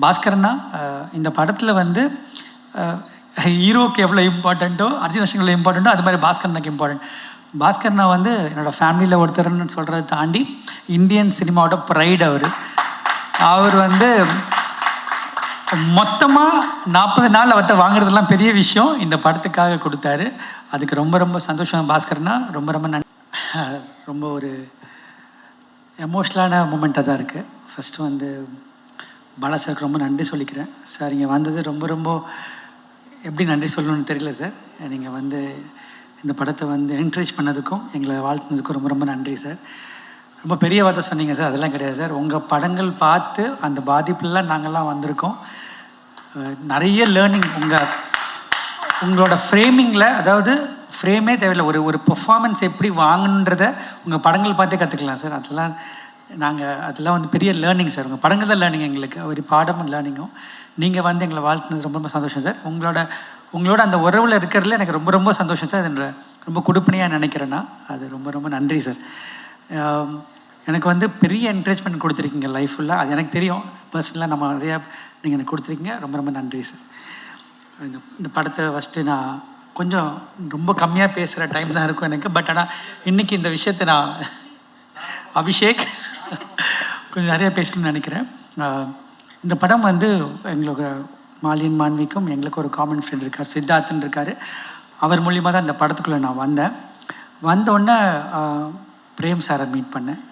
பாஸ்கரன்னா இந்த படத்தில் வந்து ஹீரோக்கு எவ்வளோ இம்பார்ட்டண்ட்டோ அர்ஜுன் அசோக் எவ்வளோ இம்பார்ட்டண்ட்டோ அது மாதிரி பாஸ்கரனுக்கு இம்பார்ட்டன்ட். பாஸ்கரனா வந்து என்னோடய ஃபேமிலியில் ஒருத்தர்னு சொல்கிறத தாண்டி இந்தியன் சினிமாவோட ப்ரைட். அவர் வந்து மொத்தமாக 40 நாள் அவர்கிட்ட வாங்குறதுலாம் பெரிய விஷயம், இந்த படத்துக்காக கொடுத்தாரு. அதுக்கு ரொம்ப ரொம்ப சந்தோஷம் பாஸ்கரனா. ரொம்ப ரொம்ப ரொம்ப ஒரு எமோஷ்னலான மூமெண்ட்டாக தான் இருக்குது. ஃபஸ்ட்டு வந்து பாலா சாருக்கு ரொம்ப நன்றி சொல்லிக்கிறேன். சார் இங்கே வந்தது ரொம்ப ரொம்ப எப்படி நன்றி சொல்லணும்னு தெரியல சார். நீங்கள் வந்து இந்த படத்தை வந்து என்கரேஜ் பண்ணதுக்கும் எங்களை வாழ்த்துனதுக்கும் ரொம்ப ரொம்ப நன்றி சார். ரொம்ப பெரிய வார்த்தை சொன்னீங்க சார், அதெல்லாம் கிடையாது சார். உங்கள் படங்கள் பார்த்து அந்த பாதிப்புலாம் நாங்கள்லாம் வந்திருக்கோம். நிறைய லேர்னிங் உங்களோட ஃப்ரேமிங்கில், அதாவது ஃப்ரேமே தேவையில்லை, ஒரு பெர்ஃபார்மன்ஸ் எப்படி வாங்கணுன்றதை உங்கள் படங்கள் பார்த்தே கற்றுக்கலாம் சார். அதெல்லாம் வந்து பெரிய லேர்னிங் சார். உங்கள் படங்கள் தான் லேர்னிங் எங்களுக்கு, ஒரு பாடமும் லேர்னிங்கும். நீங்கள் வந்து எங்களை வாழ்த்துனது ரொம்ப ரொம்ப சந்தோஷம் சார். உங்களோட அந்த உறவில் இருக்கிறதுல எனக்கு ரொம்ப ரொம்ப சந்தோஷம் சார். அது ரொம்ப கொடுப்பனையாக நினைக்கிறேன்னா அது ரொம்ப ரொம்ப நன்றி சார். எனக்கு வந்து பெரிய என்கரேஜ்மெண்ட் கொடுத்துருக்கீங்க லைஃப் ஃபுல்லாக, அது எனக்கு தெரியும். பர்சனலாக நம்ம நிறையா நீங்கள் எனக்கு கொடுத்துருக்கீங்க. ரொம்ப ரொம்ப நன்றி சார். இந்த படத்தை ஃபஸ்ட்டு நான் கொஞ்சம் ரொம்ப கம்மியாக பேசுகிற டைம் தான் இருக்கும் எனக்கு. பட் ஆனால் இன்றைக்கி இந்த விஷயத்தை நான் அபிஷேக் கொஞ்சம் நிறையா பேசணும்னு நினைக்கிறேன். இந்த படம் வந்து எங்களுக்கு மாலியன் மான்விக்கும் எங்களுக்கு ஒரு காமன் ஃப்ரெண்ட் இருக்கார், சித்தார்த்துன்னு இருக்கார். அவர் மூலியமாக தான் இந்த படத்துக்குள்ளே நான் வந்தோடனே பிரேம் சாரை மீட் பண்ணேன்.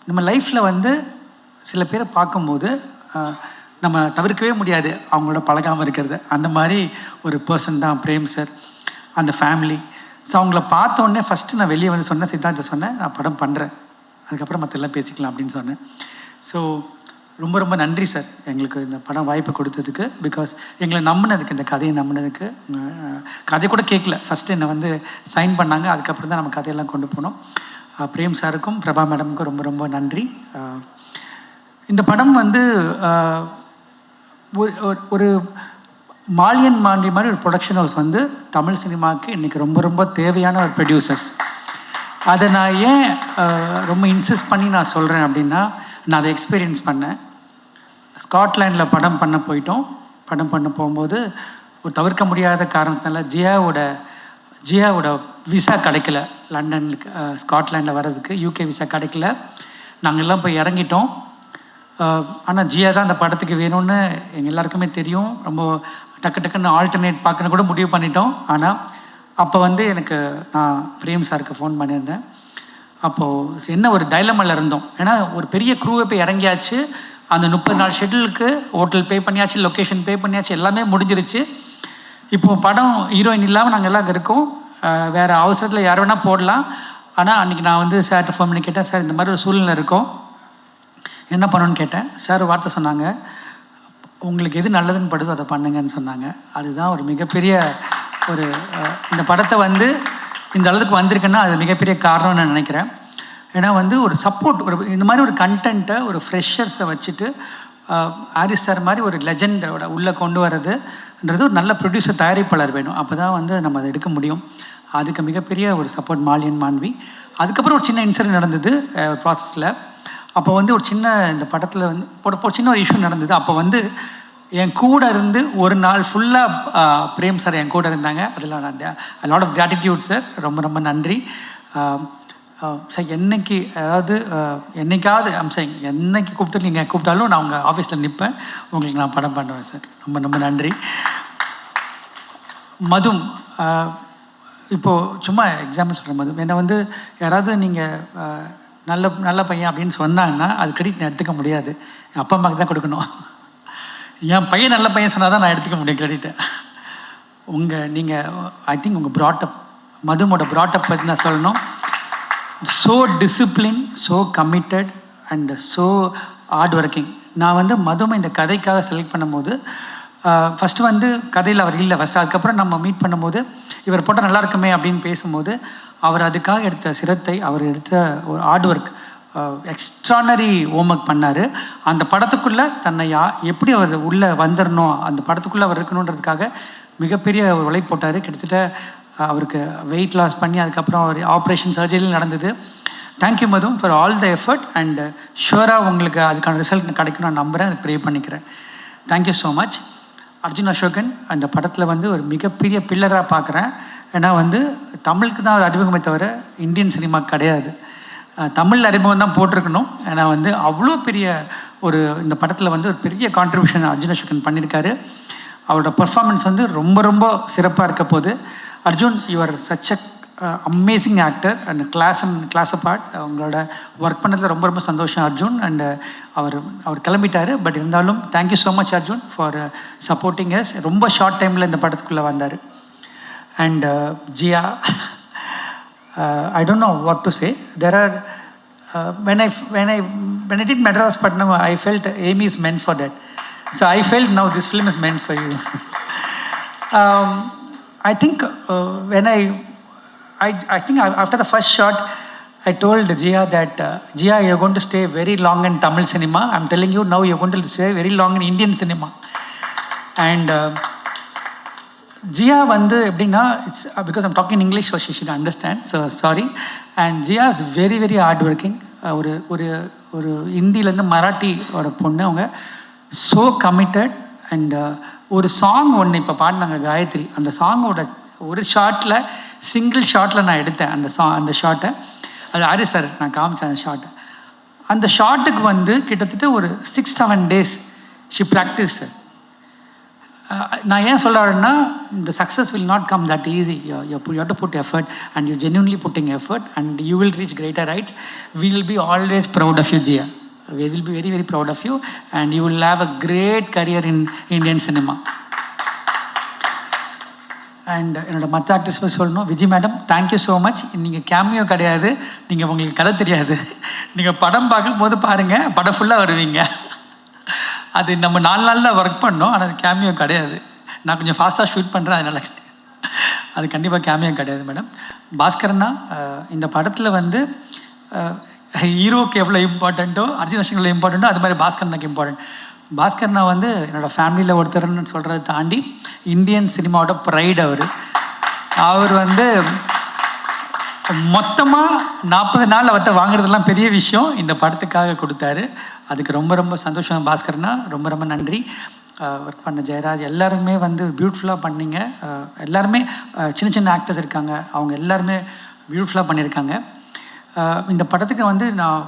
நம்ம லைஃப்பில் வந்து சில பேரை பார்க்கும்போது நம்ம தவிர்க்கவே முடியாது அவங்களோட பழகாமல் இருக்கிறது. அந்த மாதிரி ஒரு பர்சன் தான் பிரேம் சார், அந்த ஃபேமிலி. ஸோ அவங்கள பார்த்தோன்னே ஃபஸ்ட்டு நான் வெளியே வந்து சொன்னேன், சித்தார்த்தை சொன்னேன், நான் படம் பண்ணுறேன், அதுக்கப்புறம் மற்றெல்லாம் பேசிக்கலாம் அப்படின்னு சொன்னேன். ஸோ ரொம்ப ரொம்ப நன்றி சார் எங்களுக்கு இந்த படம் வாய்ப்பு கொடுத்ததுக்கு. பிகாஸ் எங்களை நம்பினதுக்கு, இந்த கதையை நம்பினதுக்கு. கதை கூட கேட்கல, ஃபஸ்ட்டு என்னை வந்து சைன் பண்ணாங்க, அதுக்கப்புறம் தான் நம்ம கதையெல்லாம் கொண்டு போனோம். பிரேம் சாருக்கும் பிரபா மேடமுக்கும் ரொம்ப ரொம்ப நன்றி. இந்த படம் வந்து ஒரு மாலியன் மாண்டி மாதிரி ஒரு ப்ரொடக்ஷன் ஹவுஸ் வந்து தமிழ் சினிமாவுக்கு இன்றைக்கி ரொம்ப ரொம்ப தேவையான ஒரு ப்ரொடியூசர்ஸ். அதை நான் ஏன் ரொம்ப இன்சிஸ்ட் பண்ணி நான் சொல்கிறேன் அப்படின்னா, நான் அதை எக்ஸ்பீரியன்ஸ் பண்ணேன். ஸ்காட்லாண்டில் படம் பண்ண போகும்போது ஒரு தவிர்க்க முடியாத காரணத்தினால ஜியாவோட விசா கிடைக்கல, லண்டனுக்கு ஸ்காட்லாண்டில் வர்றதுக்கு யூகே விசா கிடைக்கல. நாங்கள் எல்லாம் போய் இறங்கிட்டோம். ஆனால் ஜியா தான் அந்த படத்துக்கு வேணும்னு எங்கள் எல்லாருக்குமே தெரியும். ரொம்ப டக்குன்னு ஆல்டர்னேட் பார்க்கணும் கூட முடிவு பண்ணிட்டோம். ஆனால் அப்போ வந்து நான் பிரேம் சாருக்கு ஃபோன் பண்ணியிருந்தேன். அப்போது என்ன ஒரு டைலமாவில் இருந்தோம். ஏன்னா ஒரு பெரிய க்ரூவை போய் இறங்கியாச்சு, அந்த 30 நாள் ஷெட்யூலுக்கு ஹோட்டல் பே பண்ணியாச்சு, லொக்கேஷன் பே பண்ணியாச்சு, எல்லாமே முடிஞ்சிருச்சு. இப்போது படம் ஹீரோயின் இல்லாமல் நாங்கள் எல்லாம் அங்கே இருக்கோம். வேறு அவசரத்தில் யார் வேணால் போடலாம். ஆனால் அன்றைக்கி நான் வந்து சார்கிட்ட ஃபோன் பண்ணி கேட்டேன், சார் இந்த மாதிரி ஒரு சூழ்நிலை இருக்கோம், என்ன பண்ணணுன்னு கேட்டேன். சார் வார்த்தை சொன்னாங்க, உங்களுக்கு எது நல்லதுன்னு படுதோ அதை பண்ணுங்கன்னு சொன்னாங்க. அதுதான் ஒரு மிகப்பெரிய இந்த படத்தை வந்து இந்த அளவுக்கு வந்திருக்குன்னா அது மிகப்பெரிய காரணம்னு நான் நினைக்கிறேன். ஏன்னா வந்து ஒரு சப்போர்ட், இந்த மாதிரி ஒரு கண்டென்ட்டை ஒரு ஃப்ரெஷர்ஸை வச்சுட்டு ஹாரிஸ் சார் மாதிரி ஒரு லெஜெண்டோட உள்ளே கொண்டு வர்றதுன்றது ஒரு நல்ல ப்ரொடியூசர், தயாரிப்பாளர் வேணும். அப்போ தான் வந்து நம்ம அதை எடுக்க முடியும். அதுக்கு மிகப்பெரிய ஒரு சப்போர்ட் மாலியன் மாண்வி. அதுக்கப்புறம் ஒரு சின்ன இன்சிடென்ட் நடந்தது ப்ராசஸில். அப்போ வந்து இந்த படத்தில் வந்து ஒரு சின்ன ஒரு இஷ்யூ நடந்தது. அப்போ வந்து என் கூட இருந்து ஒரு நாள் ஃபுல்லாக பிரேம் சார் என் கூட இருந்தாங்க. அதில் நான் லாட் ஆஃப் கிராட்டிடியூட் சார், ரொம்ப ரொம்ப நன்றி சார். என்னைக்காவது என்னைக்கு கூப்பிட்டு நீங்கள் கூப்பிட்டாலும் நான் உங்கள் ஆஃபீஸில் நிற்பேன், உங்களுக்கு நான் படம் பண்ணுவேன் சார். ரொம்ப ரொம்ப நன்றி. மதும் இப்போது சும்மா எக்ஸாம்பிள் சொல்கிறேன். மதும் என்னை வந்து யாராவது நீங்கள் நல்ல பையன் அப்படின்னு சொன்னாங்கன்னா அது கிரெடிட் நான் எடுத்துக்க முடியாது, என் அப்பா அம்மாவுக்கு தான் கொடுக்கணும். என் பையன் நல்ல பையன் சொன்னால் தான் நான் எடுத்துக்க முடியும் கிரெடிட்டை. ஐ திங்க் உங்கள் ப்ராட்டப், மதுமோட ப்ராட்டப் பற்றி நான் சொல்லணும். So discipline, so committed and so hard working. நான் வந்து மதுமை இந்த கதைக்காக செலக்ட் பண்ணும்போது ஃபஸ்ட்டு வந்து கதையில் அவர் இல்லை ஃபஸ்ட்டு. அதுக்கப்புறம் நம்ம மீட் பண்ணும்போது இவர் போட்டால் நல்லா இருக்குமே அப்படின்னு பேசும்போது அவர் அதுக்காக எடுத்த சிரத்தை, அவர் எடுத்த ஒரு ஹார்ட் ஒர்க், எக்ஸ்ட்ரானரி ஹோம்ஒர்க் பண்ணார். அந்த படத்துக்குள்ளே தன்னை எப்படி அவர் உள்ளே வந்துடணும், அந்த படத்துக்குள்ளே அவர் இருக்கணுன்றதுக்காக மிகப்பெரிய ஒரு உழைப்பு போட்டார். கிட்டத்தட்ட அவருக்கு வெயிட் லாஸ் பண்ணி அதுக்கப்புறம் அவர் ஆப்ரேஷன் சர்ஜரியில் நடந்தது. Thank you Madhu for all the effort and ஷுவராக உங்களுக்கு அதுக்கான ரிசல்ட் கிடைக்கும் நான் நம்புகிறேன், அது ப்ரே பண்ணிக்கிறேன். Thank you so much. Arjun Ashokan அந்த படத்தில் வந்து ஒரு மிகப்பெரிய பில்லராக பார்க்குறேன். ஏன்னா வந்து தமிழுக்கு தான் ஒரு அறிமுகமே தவிர இந்தியன் சினிமா கிடையாது. தமிழ் அறிமுகம் தான் போட்டிருக்கணும். ஏன்னா வந்து அவ்வளோ பெரிய ஒரு இந்த படத்தில் வந்து ஒரு பெரிய கான்ட்ரிபியூஷன் அர்ஜுன் அசோகன் பண்ணியிருக்காரு. அவரோட பர்ஃபார்மன்ஸ் வந்து ரொம்ப ரொம்ப சிறப்பாக இருக்க போது. Arjun, you're such a amazing actor and class apart. அவங்களோட ஒர்க் பண்ணதில் ரொம்ப ரொம்ப சந்தோஷம் அர்ஜுன். அண்ட் அவர் கிளம்பிட்டார். பட் இருந்தாலும் thank you so much Arjun for supporting us. ரொம்ப ஷார்ட் டைமில் இந்த படத்துக்குள்ளே வந்தார். And Jiya, I don't know what to say. There are when I did Madras Patnam, I felt Amy is meant for that. So I felt now this film is meant for you. I think when I think after the first shot, I told Jia that Jia, you're going to stay very long in Tamil cinema. I'm telling you now, you're going to stay very long in Indian cinema. And Jia வந்து எப்படின்னா, it's because I'm talking English, so she should understand, so sorry. And Jia is very very hard working. ஒரு ஒரு ஒரு ஹிந்திலேருந்து மராட்டியோட பொண்ணு. அவங்க so committed. அண்ட் ஒரு சாங் ஒன்று இப்போ பாடினாங்க காயத்ரி. அந்த சாங்கோட ஒரு ஷார்ட்டில், சிங்கிள் ஷார்ட்டில் நான் எடுத்தேன் அந்த ஷார்ட்டை. அது ஹாரிஸ் சார் நான் காமிச்சேன் அந்த ஷார்ட்டை. அந்த ஷார்ட்டுக்கு வந்து கிட்டத்தட்ட ஒரு 6-7 days ஷி ப்ராக்டிஸ். நான் ஏன் சொல்கிறேன்னா, இந்த success will not come that easy. You have to put effort and you genuinely putting effort and you will reach greater heights. We will be always proud of you Jiya. We will be very very proud of you and you will have a great career in Indian cinema. And என்னோட மற்ற actors போய் சொல்லணும். Vijay madam, thank you so much. நீங்கள் cameo கிடையாது, நீங்கள் உங்களுக்கு கதை தெரியாது. நீங்கள் படம் பார்க்கும்போது பாருங்கள், படம் ஃபுல்லாக வருவீங்க. அது நம்ம 4 நாளில் ஒர்க் பண்ணோம். ஆனால் அது கேமியோ கிடையாது. நான் கொஞ்சம் ஃபாஸ்ட்டாக ஷூட் பண்ணுறேன், அதனால் அது கண்டிப்பாக கேமியோ கிடையாது மேடம். பாஸ்கரனா, இந்த படத்தில் வந்து ஹீரோக்கு எவ்வளோ இம்பார்ட்டண்ட்டோ, அர்ஜுன் அசோகன் எவ்வளோ இம்பார்ட்டண்ட்டோ, அது மாதிரி பாஸ்கரனுக்கு இம்பார்ட்டன்ட். பாஸ்கரனா வந்து என்னோடய ஃபேமிலியில் ஒருத்தர்னு சொல்கிறத தாண்டி இந்தியன் சினிமாவோட ப்ரைட். அவர் வந்து மொத்தமாக 40 நாள் அவர்கிட்ட வாங்குறதுலாம் பெரிய விஷயம். இந்த படத்துக்காக கொடுத்தாரு. அதுக்கு ரொம்ப ரொம்ப சந்தோஷம் பாஸ்கரனா. ரொம்ப ரொம்ப நன்றி. ஒர்க் பண்ண ஜெயராஜ் எல்லாருமே வந்து பியூட்டிஃபுல்லாக பண்ணிங்க. எல்லாருமே சின்ன சின்ன ஆக்டர்ஸ் இருக்காங்க, அவங்க எல்லாருமே பியூட்டிஃபுல்லாக பண்ணியிருக்காங்க. இந்த படத்துக்கு வந்து நான்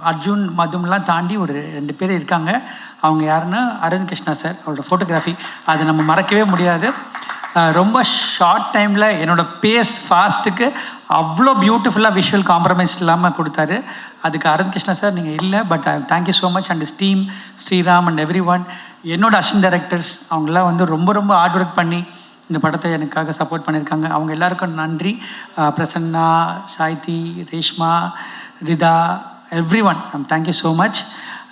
அர்ஜுன் மதும்லாம் தாண்டி ஒரு 2 பேர் இருக்காங்க. அவங்க யாருன்னா, அரவிந்த் கிருஷ்ணா சார், அவரோட ஃபோட்டோகிராஃபி அதை நம்ம மறக்கவே முடியாது. ரொம்ப ஷார்ட் டைமில் என்னோடய பேஸ் ஃபாஸ்ட்டுக்கு அவ்வளோ பியூட்டிஃபுல்லாக விஷுவல் காம்ப்ரமைஸ் இல்லாமல் கொடுத்தாரு. அதுக்கு அரவிந்த் கிருஷ்ணா சார் நீங்கள் இல்லை, but thank you so much. And team Sriram and every one, என்னோட அசிஸ்டன்ட் டைரக்டர்ஸ், அவங்களாம் வந்து ரொம்ப ரொம்ப ஹார்ட் ஒர்க் பண்ணி இந்த படத்தை எனக்காக சப்போர்ட் பண்ணியிருக்காங்க. அவங்க எல்லாருக்கும் நன்றி. Prasanna, Saithi, Reshma, Rita, everyone, thank you so much.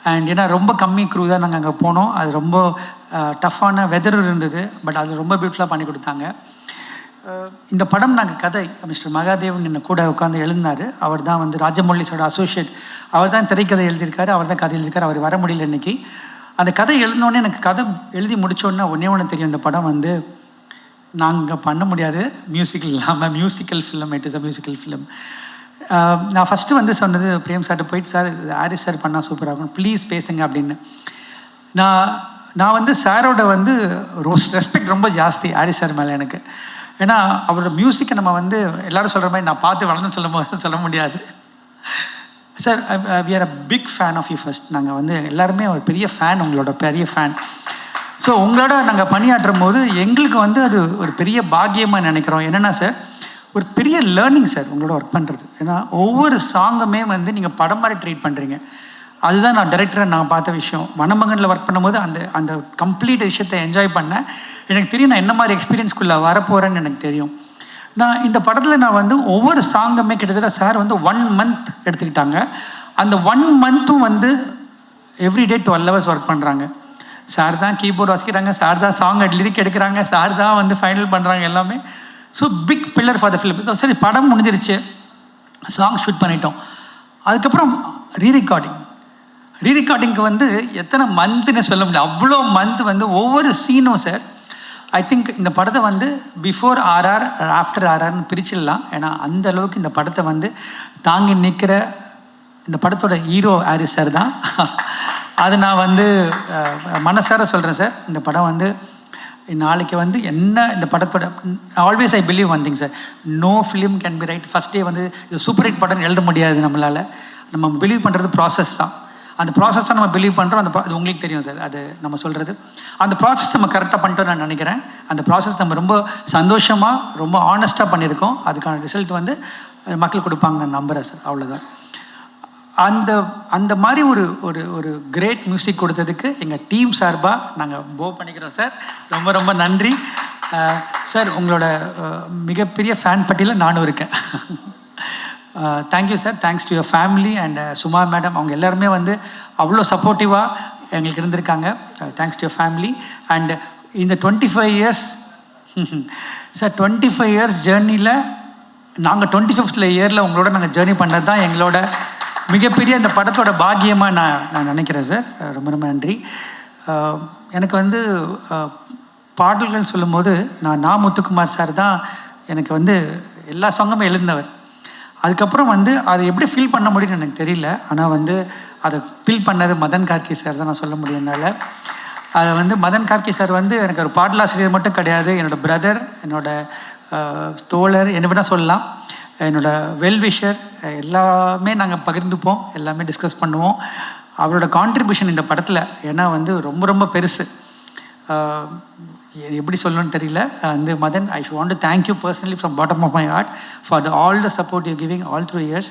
And ஏன்னா ரொம்ப கம்மி க்ரூ தான் நாங்கள் அங்கே போனோம். அது ரொம்ப டஃப்பான வெதர் இருந்தது, பட் அது ரொம்ப பியூட்டிஃபுல்லாக பண்ணி கொடுத்தாங்க. இந்த படம் நாங்கள் கதை மிஸ்டர் மகாதேவன் என்ன கூட உட்காந்து எழுதினார். அவர் தான் வந்து ராஜமௌலிஸோட அசோசியேட். அவர் தான் திரைக்கதை எழுதியிருக்காரு, அவர் தான் கதை எழுதியிருக்காரு. அவர் வர முடியல இன்றைக்கி. அந்த கதை எழுதினோடனே எனக்கு கதை எழுதி முடித்தோடனே ஒன்று தெரியும், இந்த படம் வந்து நாங்கள் பண்ண முடியாது மியூசிக்கல் இல்லாமல். Musical film, it is a musical film. நான் ஃபஸ்ட்டு வந்து சொன்னது பிரேம் சார்ட்ட போயிட்டு, சார் ஹாரிஸ் சார் பண்ணால் சூப்பராக இருக்கும், ப்ளீஸ் பேசுங்க அப்படின்னு. நான் வந்து சாரோட வந்து ரெஸ்பெக்ட் ரொம்ப ஜாஸ்தி ஹாரிஸ் சார் மேலே எனக்கு. ஏன்னா அவரோட மியூசிக்கை நம்ம வந்து எல்லோரும் சொல்கிற மாதிரி நான் பார்த்து வளர்ந்து சொல்ல முடியாது. Sir, we are a big fan of you. First நாங்கள் வந்து எல்லாருமே ஒரு பெரிய ஃபேன், உங்களோட பெரிய ஃபேன். ஸோ உங்களோட நாங்கள் பணியாற்றும் போது எங்களுக்கு வந்து அது ஒரு பெரிய பாக்கியமாக நினைக்கிறோம். என்னென்னா சார், ஒரு பெரிய லேர்னிங் சார் உங்களோட ஒர்க் பண்ணுறது. ஏன்னா ஒவ்வொரு சாங்குமே வந்து நீங்கள் படம் மாதிரி ட்ரீட் பண்ணுறீங்க. அதுதான் நான் டைரக்டரை நான் பார்த்த விஷயம். வனமகனில் ஒர்க் பண்ணும்போது அந்த கம்ப்ளீட் விஷயத்தை என்ஜாய் பண்ணேன். எனக்கு தெரியும் நான் என்ன மாதிரி எக்ஸ்பீரியன்ஸ்குள்ளே வரப்போகிறேன்னு எனக்கு தெரியும். நான் இந்த படத்தில் நான் வந்து ஒவ்வொரு சாங்குமே கிட்டத்தட்ட சார் வந்து 1 month எடுத்துக்கிட்டாங்க. அந்த 1 monthும் வந்து எவ்ரிடே 12 hours ஒர்க் பண்ணுறாங்க. சார் தான் கீபோர்டு வாசிக்கிறாங்க, சார் தான் சாங் லிரிக் எடுக்கிறாங்க, சார் தான் வந்து ஃபைனல் பண்ணுறாங்க எல்லாமே. So big pillar for the film. சரி, படம் முடிஞ்சிருச்சு, சாங் ஷூட் பண்ணிட்டோம். அதுக்கப்புறம் ரீரெக்கார்டிங்க்கு வந்து எத்தனை மந்த்துன்னு சொல்ல முடியல, அவ்வளோ மந்த் வந்து ஒவ்வொரு சீனும் சார் ஐ திங்க் இந்த படத்தை வந்து பிஃபோர் ஆர்ஆர் ஆஃப்டர் ஆர்ஆர்னு பிரிச்சிடலாம். ஏன்னா அந்த அளவுக்கு இந்த படத்தை வந்து தாங்கி நிற்கிற இந்த படத்தோட ஹீரோ ஹாரிஸ் சார் தான். அது நான் வந்து மனசார சொல்கிறேன் சார். இந்த படம் வந்து நாளைக்கு வந்து என்ன இந்த படத்தோட always I believe one thing sir, no film can be right first day வந்து இது சூப்பர் ஹிட் படம்னு எழுத முடியாது நம்மளால். நம்ம பிலீவ் பண்ணுறது ப்ராசஸ் தான். அந்த ப்ராசஸ் தான் நம்ம பிலீவ் பண்ணுறோம். அது உங்களுக்கு தெரியும் சார், அது நம்ம சொல்கிறது. அந்த ப்ராசஸ் நம்ம கரெக்டாக பண்ணிட்டோம் நான் நினைக்கிறேன். அந்த ப்ராசஸ் நம்ம ரொம்ப சந்தோஷமாக ரொம்ப ஆனஸ்ட்டாக பண்ணியிருக்கோம். அதுக்கான ரிசல்ட் வந்து மக்கள் கொடுப்பாங்க நான் நம்புகிறேன் சார். அவ்வளோதான். அந்த மாதிரி ஒரு ஒரு ஒரு கிரேட் மியூசிக் கொடுத்ததுக்கு எங்கள் டீம் சார்பாக நாங்கள் போ பண்ணிக்கிறோம் சார். ரொம்ப ரொம்ப நன்றி சார். உங்களோட மிகப்பெரிய ஃபேன் பட்டியலில் நானும் இருக்கேன். Thank you sir. Thanks to your family and Suma madam. அவங்க எல்லாருமே வந்து அவ்வளோ சப்போர்ட்டிவாக எங்களுக்கு இருந்திருக்காங்க. Thanks to your family. And இந்த 25 இயர்ஸ் சார், 25 இயர்ஸ் ஜேர்னியில் நாங்கள் 25th இயரில் உங்களோட நாங்கள் ஜேர்னி பண்ணது தான் எங்களோட மிகப்பெரிய இந்த படத்தோட பாக்கியமாக நான் நினைக்கிறேன் சார். ரொம்ப ரொம்ப நன்றி. எனக்கு வந்து பாடல்கள் சொல்லும்போது நான் முத்துக்குமார் சார் தான் எனக்கு வந்து எல்லா சாங்குமே எழுந்தவர். அதுக்கப்புறம் வந்து அதை எப்படி ஃபீல் பண்ண முடியும்னு எனக்கு தெரியல. ஆனால் வந்து அதை ஃபீல் பண்ணது மதன் கார்கி சார் தான் நான் சொல்ல முடியும் என்னால். அதை வந்து மதன் கார்கி சார் வந்து எனக்கு ஒரு பாடலாசிரியர் மட்டும் கிடையாது, என்னோடய பிரதர், என்னோடய தோழர், என்ன வேணால் சொல்லலாம், என்னோடய வெல்விஷர். எல்லாமே நாங்கள் பகிர்ந்துப்போம், எல்லாமே டிஸ்கஸ் பண்ணுவோம். அவரோட கான்ட்ரிபியூஷன் இந்த படத்தில் ஏன்னா வந்து ரொம்ப ரொம்ப பெருசு. எப்படி சொல்லணும்னு தெரியல. வந்து Madan, I want to thank you personally from bottom of my heart for all the support you giving all through years.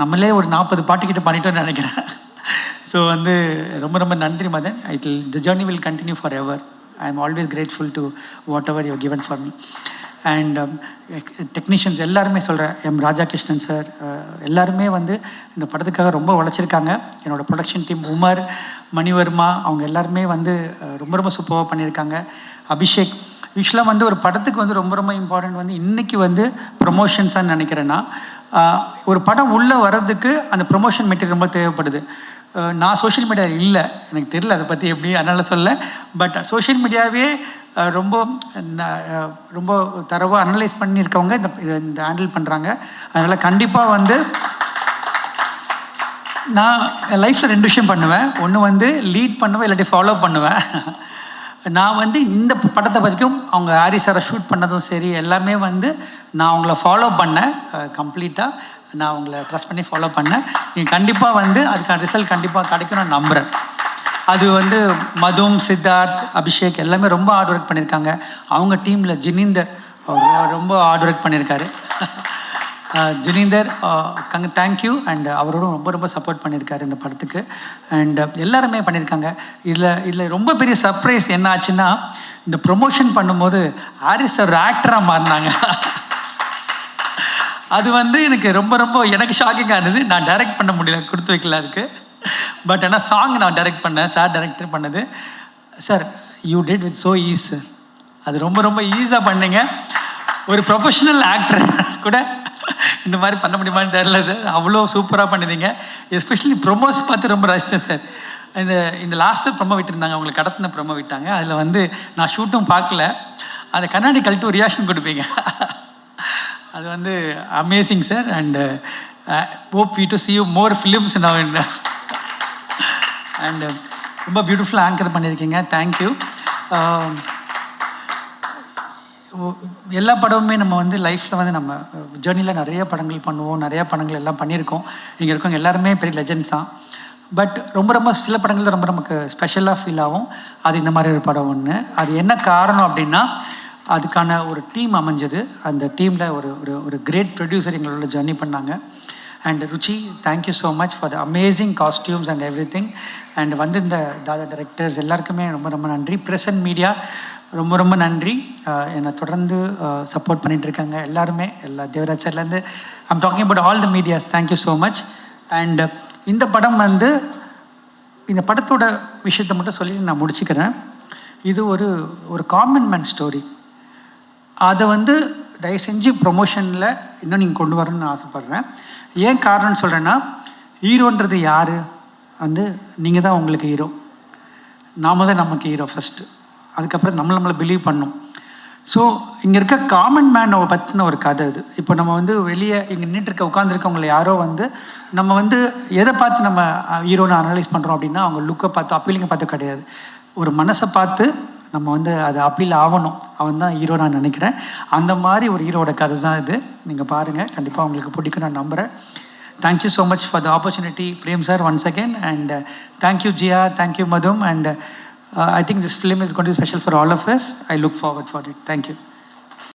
நம்மளே ஒரு 40 பாட்டுக்கிட்ட பண்ணிட்டோன்னு நினைக்கிறேன். ஸோ வந்து ரொம்ப ரொம்ப நன்றி Madan. The journey will continue forever. I am always grateful to whatever you given for me. And technicians எல்லாருமே சொல்கிறேன், M Rajakrishnan sir எல்லாருமே வந்து இந்த படத்துக்காக ரொம்ப உழைச்சிருக்காங்க. என்னோடய ப்ரொடக்ஷன் டீம் உமர், மணிவர்மா, அவங்க எல்லாருமே வந்து ரொம்ப ரொம்ப சூப்பராக பண்ணியிருக்காங்க. அபிஷேக். யூஸ்வலாக வந்து ஒரு படத்துக்கு வந்து ரொம்ப ரொம்ப இம்பார்ட்டன்ட் வந்து இன்றைக்கி வந்து ப்ரொமோஷன்ஸான்னு நினைக்கிறேன்னா, ஒரு படம் உள்ளே வர்றதுக்கு அந்த ப்ரொமோஷன் மெட்டீரியல் ரொம்ப தேவைப்படுது. நான் சோஷியல் மீடியா இல்லை, எனக்கு தெரியல அதை பற்றி எப்படி, அதனால் சொல்ல. பட் சோஷியல் மீடியாவே ரொம்ப ரொம்ப தரவாக அனலைஸ் பண்ணியிருக்கவங்க இந்த ஹேண்டில் பண்ணுறாங்க. அதனால் கண்டிப்பாக வந்து நான் லைஃப்பில் 2 விஷயம் பண்ணுவேன். ஒன்று வந்து லீட் பண்ணுவேன், இல்லாட்டி ஃபாலோ பண்ணுவேன். நான் வந்து இந்த படத்தை பற்றிக்கும் அவங்க ஹாரிஸ் சாரை ஷூட் பண்ணதும் சரி எல்லாமே வந்து நான் அவங்கள ஃபாலோ பண்ணேன். கம்ப்ளீட்டாக நான் அவங்கள ட்ரஸ்ட் பண்ணி ஃபாலோ பண்ணேன். நீங்கள் கண்டிப்பாக வந்து அதுக்கான ரிசல்ட் கண்டிப்பாக கிடைக்கும் நான் நம்புகிறேன். அது வந்து மதும், சித்தார்த், அபிஷேக் எல்லாமே ரொம்ப ஹார்ட் ஒர்க் பண்ணியிருக்காங்க. அவங்க டீமில் ஜினீந்தர் அவர் ரொம்ப ஹார்ட் ஒர்க் பண்ணியிருக்காரு. ஜினீந்தர் தேங்க்யூ. அண்ட் அவரோடும் ரொம்ப ரொம்ப சப்போர்ட் பண்ணியிருக்காரு இந்த படத்துக்கு. அண்ட் எல்லாருமே பண்ணியிருக்காங்க. இதில் ரொம்ப பெரிய சர்ப்ரைஸ் என்ன ஆச்சுன்னா, இந்த ப்ரொமோஷன் பண்ணும்போது ஹாரிஸ் ஒரு ஆக்டராக மாறினாங்க. அது வந்து எனக்கு ரொம்ப ரொம்ப எனக்கு ஷாக்கிங்காக இருந்தது. நான் டைரக்ட் பண்ண முடியல, கொடுத்து வைக்கல அதுக்கு. பட் ஆனால் சாங் நான் டைரக்ட் பண்ணேன், சார் டைரக்டர் பண்ணது. Sir you did with so ease sir. அது ரொம்ப ரொம்ப ஈஸியாக பண்ணீங்க. ஒரு ப்ரொஃபஷனல் ஆக்டர் கூட இந்த மாதிரி பண்ண முடியுமான்னு தெரியல சார். அவ்வளோ சூப்பராக பண்ணிடுங்க. எஸ்பெஷலி ப்ரொமோஸ் பார்த்து ரொம்ப ரசித்தேன் சார். இந்த லாஸ்ட்டு ப்ரொமோ விட்டுருந்தாங்க, அவங்களை கடத்தின ப்ரொமோ விட்டாங்க. அதில் வந்து நான் ஷூட்டும் பார்க்கல, அந்த கண்ணாடி கழட்டு ஒரு ரியாக்ஷன் கொடுப்பீங்க. அது வந்து amazing sir. And hope we to see you more films now. And ரொம்ப பியூட்டிஃபுல்லாக ஆங்கர் பண்ணியிருக்கீங்க. தேங்க்யூ. எல்லா படமுமே நம்ம வந்து லைஃப்பில் வந்து நம்ம ஜேர்னியில் நிறைய படங்கள் பண்ணுவோம், நிறையா படங்கள் எல்லாம் பண்ணியிருக்கோம். இங்கே இருக்கவங்க எல்லாருமே பெரிய லெஜெண்ட்ஸ் தான். பட் ரொம்ப ரொம்ப சில படங்கள் ரொம்ப நமக்கு ஸ்பெஷலாக ஃபீல் ஆகும். அது இந்த மாதிரி ஒரு படம் ஒன்று. அது என்ன காரணம் அப்படின்னா, அதுக்கான ஒரு டீம் அமைஞ்சது. அந்த டீமில் ஒரு கிரேட் ப்ரொடியூசர் எங்களோட ஜர்னி பண்ணாங்க. And Ruchi, thank you so much for the amazing costumes and every thing. And வந்து இந்த தாதா டைரக்டர்ஸ் எல்லாருக்குமே ரொம்ப ரொம்ப நன்றி. ப்ரெஸ் அண்ட் மீடியா ரொம்ப ரொம்ப நன்றி. என்னை தொடர்ந்து சப்போர்ட் பண்ணிகிட்ருக்காங்க எல்லாருமே, எல்லா தேவராஜ் சார்லேருந்து I'm talking about all the medias. Thank you so much. And இந்த படம் வந்து இந்த படத்தோட விஷயத்தை மட்டும் சொல்லி நான் முடிச்சுக்கிறேன். இது ஒரு காமன் மேன் ஸ்டோரி. அதை வந்து தயவு செஞ்சு ப்ரொமோஷனில் இன்னும் நீங்கள் கொண்டு வரணும்னு ஆசைப்பட்றேன். ஏன் காரணம்னு சொல்கிறேன்னா, ஹீரோன்றது யார் வந்து நீங்கள் தான் உங்களுக்கு ஹீரோ. நாம தான் நமக்கு ஹீரோ ஃபஸ்ட்டு. அதுக்கப்புறம் நம்மளை பிலீவ் பண்ணணும். ஸோ இங்கே இருக்க காமன் மேனை பற்றின ஒரு கதை இது. இப்போ நம்ம வந்து வெளியே இங்கே நின்றுட்டு உட்காந்துருக்கவங்களை யாரோ வந்து நம்ம வந்து எதை பார்த்து நம்ம ஹீரோனை அனலைஸ் பண்ணுறோம் அப்படின்னா அவங்க லுக்கை பார்த்து அப்பீலிங்கை பார்த்து கிடையாது, ஒரு மனசை பார்த்து நம்ம வந்து அது அப்பீல் ஆகணும், அவன் தான் ஹீரோ நான் நினைக்கிறேன். அந்த மாதிரி ஒரு ஹீரோட கதை தான் இது. நீங்கள் பாருங்கள், கண்டிப்பாக உங்களுக்கு பிடிக்கும் நான் நம்புகிறேன். Thank you so much for the opportunity Prem sir once again, and thank you Jiya, thank you மதும், and I think this film is going to be special for all of us. I look forward for it. Thank you.